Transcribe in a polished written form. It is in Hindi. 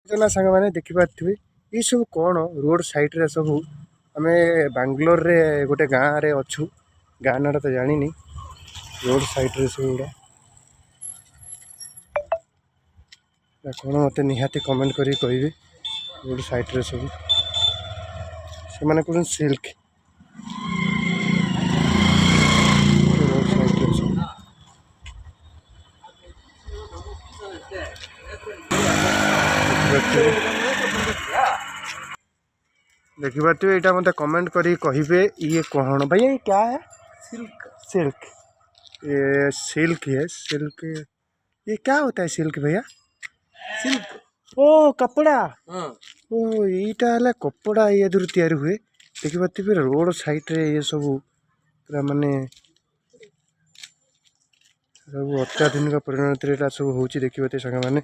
ना सांग मैंने देखिपे ये सब कौन रोड साइड रे सब आम बांग्लोर रे गोटे गाँव रे अच्छू गाँ नाटा तो जानी रोड साइड रे सब गुड़ा कौन मत निहाती कमेंट करी कहे रोड साइड रे सब से मैंने कौन सिल्क रोड साइड रे सब देखिए यहाँ मत कमेंट करी कहे ये कौन भैया ये क्या है सिल्क सिल्क ये सिल्क है सिल्क ये क्या होता है सिल्क भैया सिल्क ओ कपड़ा ओ यहीटा है कपड़ा ये दूर तैयारी हुए देखिए रोड साइड रे ये सब पूरा माने सब अत्याधुनिक परिणति सब हूँ देखिए सांग मैंने